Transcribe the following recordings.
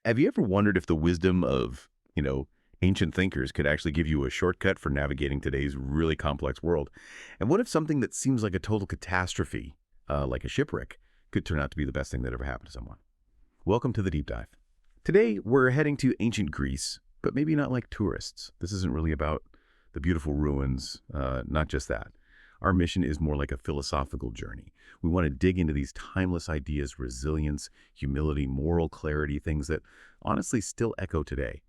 Have you ever wondered if the wisdom of, ancient thinkers could actually give you a shortcut for navigating today's really complex world? And what if something that seems like a total catastrophe, like a shipwreck, could turn out to be the best thing that ever happened to someone? Welcome to the deep dive. Today, we're heading to ancient Greece, but maybe not like tourists. This isn't really about the beautiful ruins, not just that. Our mission is more like a philosophical journey. We want to dig into these timeless ideas, resilience, humility, moral clarity, things that honestly still echo today.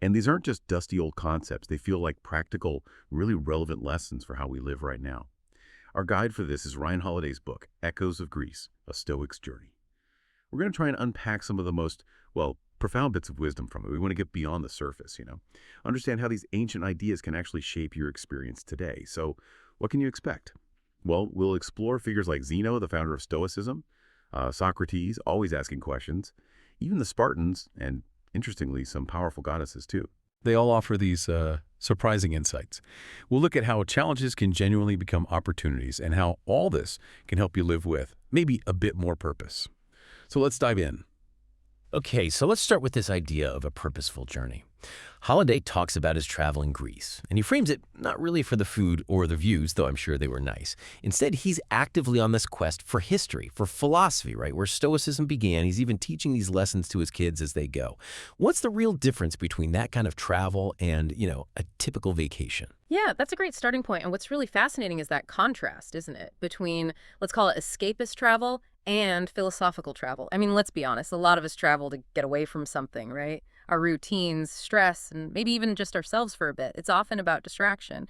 And these aren't just dusty old concepts. They feel like practical, really relevant lessons for how we live right now. Our guide for this is Ryan Holiday's book, Echoes of Greece, A Stoic's Journey. We're going to try and unpack some of the most, profound bits of wisdom from it. We want to get beyond the surface, Understand how these ancient ideas can actually shape your experience today. So, what can you expect? Well, we'll explore figures like Zeno, the founder of Stoicism, Socrates, always asking questions, even the Spartans, and interestingly, some powerful goddesses too. They all offer these surprising insights. We'll look at how challenges can genuinely become opportunities and how all this can help you live with maybe a bit more purpose. So let's dive in. Okay, so let's start with this idea of a purposeful journey. Holiday talks about his travel in Greece, and he frames it not really for the food or the views, though I'm sure they were nice. Instead, he's actively on this quest for history, for philosophy, right, where Stoicism began. He's even teaching these lessons to his kids as they go. What's the real difference between that kind of travel and, a typical vacation? Yeah, that's a great starting point. And what's really fascinating is that contrast, isn't it, between, let's call it escapist travel and philosophical travel. I mean, let's be honest, a lot of us travel to get away from something, right? Our routines, stress, and maybe even just ourselves for a bit. It's often about distraction.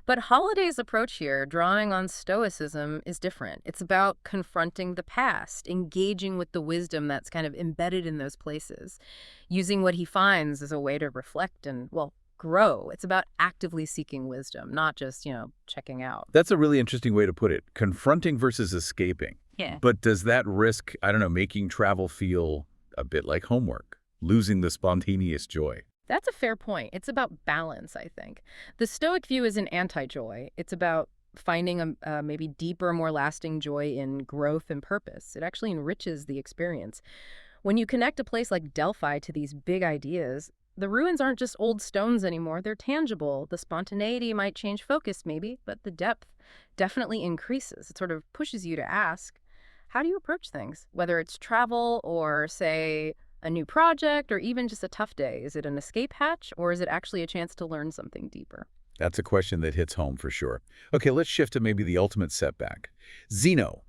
But Holiday's approach here, drawing on Stoicism, is different. It's about confronting the past, engaging with the wisdom that's kind of embedded in those places, using what he finds as a way to reflect and, grow. It's about actively seeking wisdom, not just, checking out. That's a really interesting way to put it. Confronting versus escaping. Yeah. But does that risk, making travel feel a bit like homework, losing the spontaneous joy? That's a fair point. It's about balance, I think. The Stoic view is an anti-joy. It's about finding a maybe deeper, more lasting joy in growth and purpose. It actually enriches the experience. When you connect a place like Delphi to these big ideas, the ruins aren't just old stones anymore. They're tangible. The spontaneity might change focus maybe, but the depth definitely increases. It sort of pushes you to ask, how do you approach things? Whether it's travel or, say, a new project or even just a tough day. Is it an escape hatch or is it actually a chance to learn something deeper? That's a question that hits home for sure. Okay, let's shift to maybe the ultimate setback. Zeno,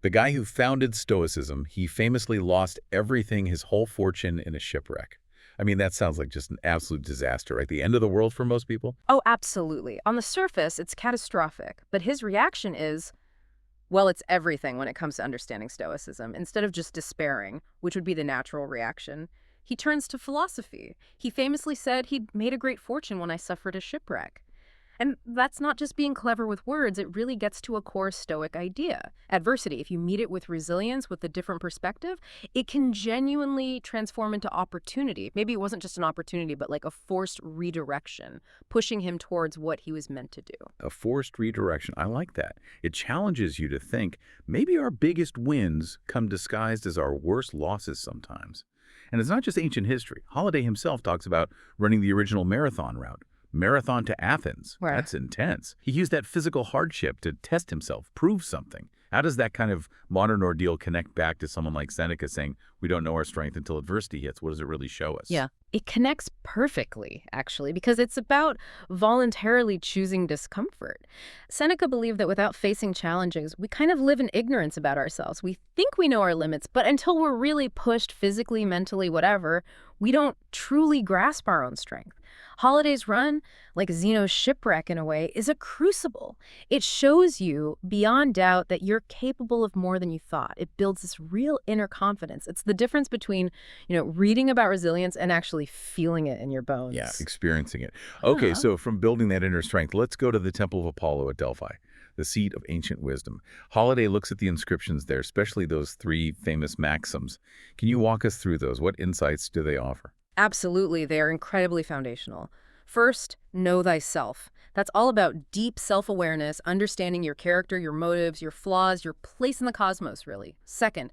the guy who founded Stoicism, he famously lost everything, his whole fortune, in a shipwreck. I mean, that sounds like just an absolute disaster, right? The end of the world for most people? Oh, absolutely. On the surface, it's catastrophic. But his reaction is, well, it's everything when it comes to understanding Stoicism. Instead of just despairing, which would be the natural reaction, he turns to philosophy. He famously said he'd made a great fortune when I suffered a shipwreck. And that's not just being clever with words, it really gets to a core Stoic idea. Adversity, if you meet it with resilience, with a different perspective, it can genuinely transform into opportunity. Maybe it wasn't just an opportunity, but like a forced redirection, pushing him towards what he was meant to do. A forced redirection. I like that. It challenges you to think maybe our biggest wins come disguised as our worst losses sometimes. And it's not just ancient history. Holiday himself talks about running the original marathon route. Marathon to Athens. Right. That's intense. He used that physical hardship to test himself, prove something. How does that kind of modern ordeal connect back to someone like Seneca saying, we don't know our strength until adversity hits? What does it really show us? Yeah, it connects perfectly, actually, because it's about voluntarily choosing discomfort. Seneca believed that without facing challenges, we kind of live in ignorance about ourselves. We think we know our limits, but until we're really pushed physically, mentally, whatever, we don't truly grasp our own strength. Holiday's run, like Zeno's shipwreck in a way, is a crucible. It shows you beyond doubt that you're capable of more than you thought. It builds this real inner confidence. It's the difference between, reading about resilience and actually feeling it in your bones. Yeah, experiencing it. Okay, so from building that inner strength, let's go to the Temple of Apollo at Delphi, the seat of ancient wisdom. Holiday looks at the inscriptions there, especially those 3 famous maxims. Can you walk us through those? What insights do they offer? Absolutely, they are incredibly foundational. First, know thyself. That's all about deep self-awareness, understanding your character, your motives, your flaws, your place in the cosmos, really. Second,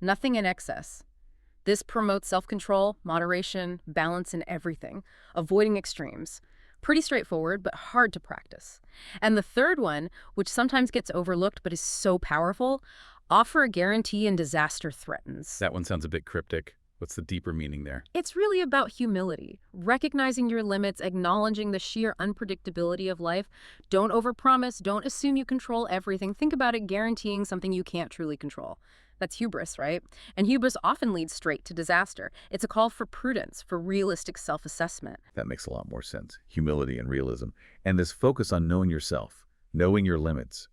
nothing in excess. This promotes self-control, moderation, balance in everything, avoiding extremes. Pretty straightforward, but hard to practice. And the third one, which sometimes gets overlooked but is so powerful, offer a guarantee and disaster threatens. That one sounds a bit cryptic. What's the deeper meaning there? It's really about humility, recognizing your limits, acknowledging the sheer unpredictability of life. Don't overpromise, don't assume you control everything. Think about it guaranteeing something you can't truly control. That's hubris, right? And hubris often leads straight to disaster. It's a call for prudence, for realistic self-assessment. That makes a lot more sense. Humility and realism. And this focus on knowing yourself, knowing your limits.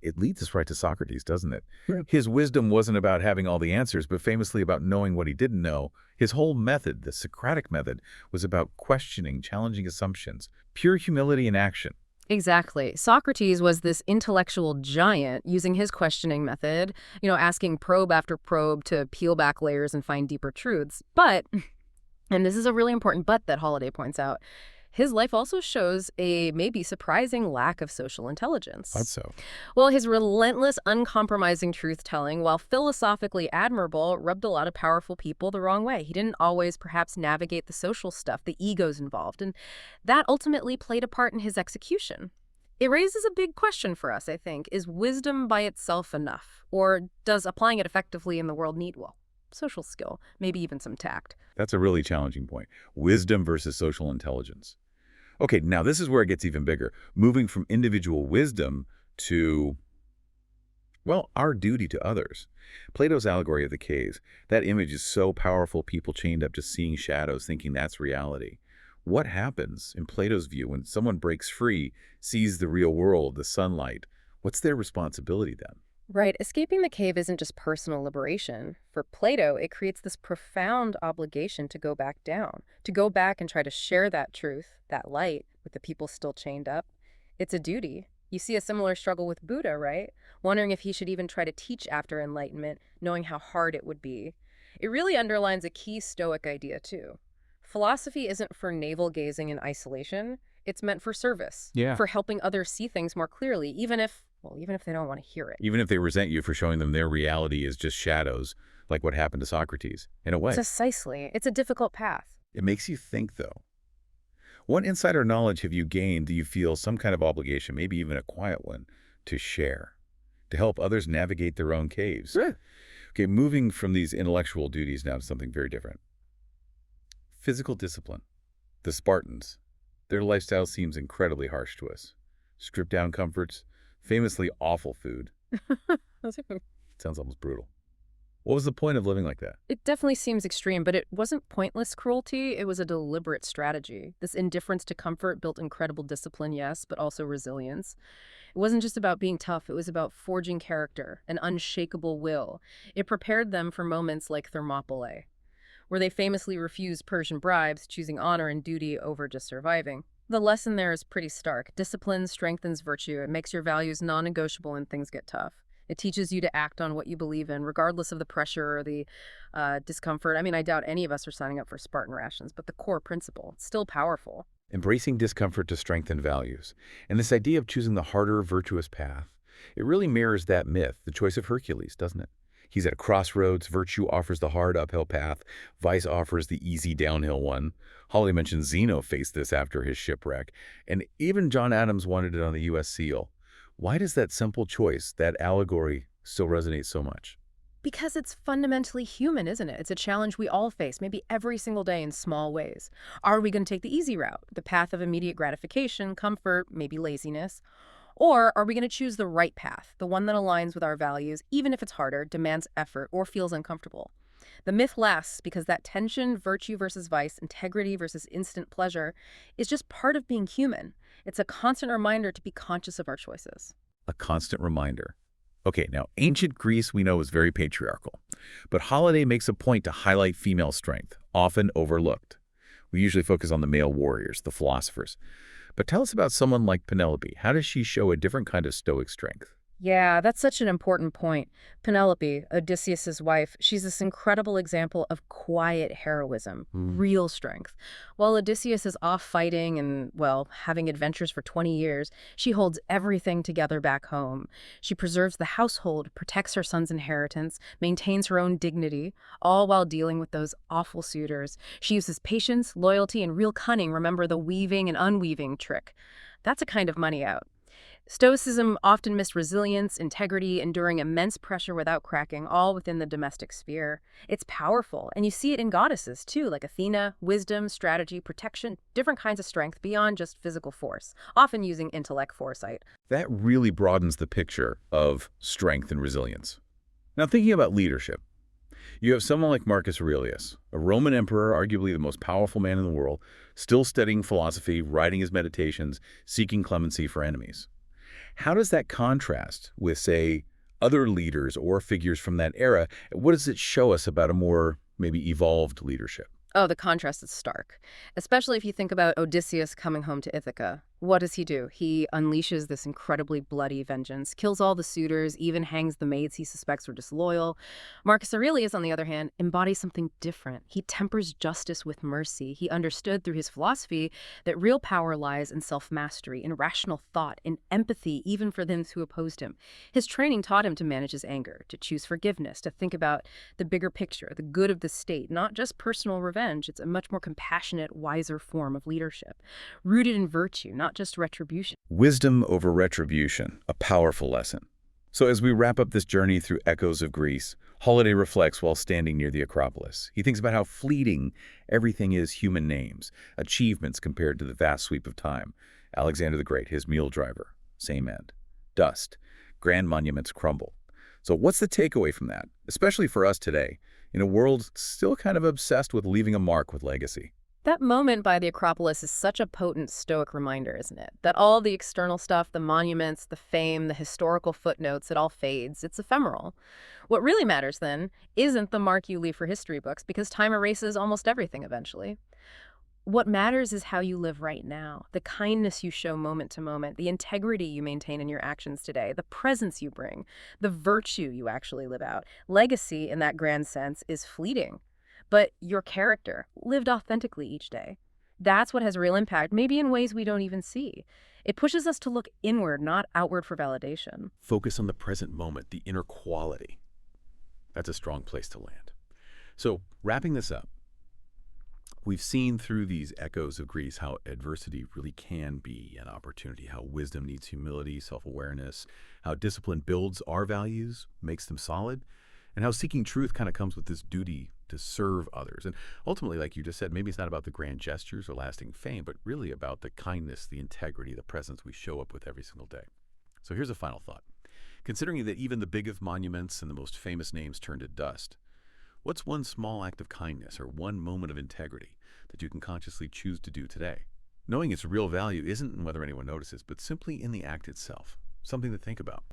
It leads us right to Socrates, doesn't it? Yeah. His wisdom wasn't about having all the answers, but famously about knowing what he didn't know. His whole method, the Socratic method, was about questioning, challenging assumptions, pure humility in action. Exactly. Socrates was this intellectual giant using his questioning method, asking probe after probe to peel back layers and find deeper truths. But, and this is a really important but that Holiday points out, his life also shows a maybe surprising lack of social intelligence. Thought so. Well, his relentless, uncompromising truth-telling, while philosophically admirable, rubbed a lot of powerful people the wrong way. He didn't always perhaps navigate the social stuff, the egos involved, and that ultimately played a part in his execution. It raises a big question for us, I think. Is wisdom by itself enough? Or does applying it effectively in the world need, social skill, maybe even some tact? That's a really challenging point. Wisdom versus social intelligence. Okay, now this is where it gets even bigger. Moving from individual wisdom to, well, our duty to others. Plato's allegory of the caves, that image is so powerful, people chained up just seeing shadows, thinking that's reality. What happens, in Plato's view, when someone breaks free, sees the real world, the sunlight? What's their responsibility then? Right. Escaping the cave isn't just personal liberation. For Plato, it creates this profound obligation to go back down, to go back and try to share that truth, that light, with the people still chained up. It's a duty. You see a similar struggle with Buddha, right? Wondering if he should even try to teach after enlightenment, knowing how hard it would be. It really underlines a key Stoic idea, too. Philosophy isn't for navel-gazing in isolation. It's meant for service, for helping others see things more clearly, even if they don't want to hear it. Even if they resent you for showing them their reality is just shadows, like what happened to Socrates, in a way. Precisely. It's a difficult path. It makes you think, though. What insider knowledge have you gained that you feel some kind of obligation, maybe even a quiet one, to share, to help others navigate their own caves? Sure. Okay, moving from these intellectual duties now to something very different. Physical discipline. The Spartans. Their lifestyle seems incredibly harsh to us. Stripped down comforts, famously awful food. Sounds almost brutal. What was the point of living like that? It definitely seems extreme, but it wasn't pointless cruelty. It was a deliberate strategy. This indifference to comfort built incredible discipline, yes, but also resilience. It wasn't just about being tough. It was about forging character, an unshakable will. It prepared them for moments like Thermopylae, where they famously refused Persian bribes, choosing honor and duty over just surviving. The lesson there is pretty stark. Discipline strengthens virtue. It makes your values non-negotiable when things get tough. It teaches you to act on what you believe in, regardless of the pressure or the discomfort. I mean, I doubt any of us are signing up for Spartan rations, but the core principle, it's still powerful. Embracing discomfort to strengthen values. And this idea of choosing the harder, virtuous path, it really mirrors that myth, the choice of Hercules, doesn't it? He's at a crossroads. Virtue offers the hard uphill path. Vice offers the easy downhill one. Holiday mentioned Zeno faced this after his shipwreck. And even John Adams wanted it on the U.S. seal. Why does that simple choice, that allegory, still resonate so much? Because it's fundamentally human, isn't it? It's a challenge we all face, maybe every single day in small ways. Are we going to take the easy route, the path of immediate gratification, comfort, maybe laziness? Or are we going to choose the right path, the one that aligns with our values, even if it's harder, demands effort, or feels uncomfortable? The myth lasts because that tension, virtue versus vice, integrity versus instant pleasure, is just part of being human. It's a constant reminder to be conscious of our choices. A constant reminder. Okay, now ancient Greece we know was very patriarchal, but Holiday makes a point to highlight female strength, often overlooked. We usually focus on the male warriors, the philosophers. But tell us about someone like Penelope. How does she show a different kind of Stoic strength? Yeah, that's such an important point. Penelope, Odysseus's wife, she's this incredible example of quiet heroism, Hmm. real strength. While Odysseus is off fighting and, well, having adventures for 20 years, she holds everything together back home. She preserves the household, protects her son's inheritance, maintains her own dignity, all while dealing with those awful suitors. She uses patience, loyalty, and real cunning. Remember the weaving and unweaving trick. That's a kind of money out. Stoicism often missed resilience, integrity, enduring immense pressure without cracking, all within the domestic sphere. It's powerful, and you see it in goddesses too, like Athena, wisdom, strategy, protection, different kinds of strength beyond just physical force, often using intellect foresight. That really broadens the picture of strength and resilience. Now, thinking about leadership, you have someone like Marcus Aurelius, a Roman emperor, arguably the most powerful man in the world, still studying philosophy, writing his meditations, seeking clemency for enemies. How does that contrast with, say, other leaders or figures from that era? What does it show us about a more maybe evolved leadership? Oh, the contrast is stark, especially if you think about Odysseus coming home to Ithaca. What does? He unleashes this incredibly bloody vengeance, kills all the suitors, even hangs the maids he suspects were disloyal. Marcus Aurelius, on the other hand, embodies something different. He tempers justice with mercy. He understood through his philosophy that real power lies in self-mastery, in rational thought, in empathy, even for those who opposed him. His training taught him to manage his anger, to choose forgiveness, to think about the bigger picture, the good of the state, not just personal revenge. It's a much more compassionate, wiser form of leadership, rooted in virtue, not just retribution. Wisdom over retribution, a powerful lesson. So as we wrap up this journey through echoes of Greece, Holiday reflects while standing near the Acropolis. He thinks about how fleeting everything is human names, achievements compared to the vast sweep of time. Alexander the Great, his mule driver, same end. Dust, grand monuments crumble. So what's the takeaway from that, especially for us today, in a world still kind of obsessed with leaving a mark with legacy? That moment by the Acropolis is such a potent Stoic reminder, isn't it? That all the external stuff, the monuments, the fame, the historical footnotes, it all fades. It's ephemeral. What really matters, then, isn't the mark you leave for history books, because time erases almost everything eventually. What matters is how you live right now, the kindness you show moment to moment, the integrity you maintain in your actions today, the presence you bring, the virtue you actually live out. Legacy, in that grand sense, is fleeting, but your character, lived authentically each day. That's what has real impact, maybe in ways we don't even see. It pushes us to look inward, not outward for validation. Focus on the present moment, the inner quality. That's a strong place to land. So, wrapping this up, we've seen through these echoes of Greece how adversity really can be an opportunity, how wisdom needs humility, self-awareness, how discipline builds our values, makes them solid, and how seeking truth kind of comes with this duty to serve others. And ultimately, like you just said, maybe it's not about the grand gestures or lasting fame, but really about the kindness, the integrity, the presence we show up with every single day. So here's a final thought. Considering that even the biggest monuments and the most famous names turn to dust, what's one small act of kindness or one moment of integrity that you can consciously choose to do today? Knowing its real value isn't in whether anyone notices, but simply in the act itself. Something to think about.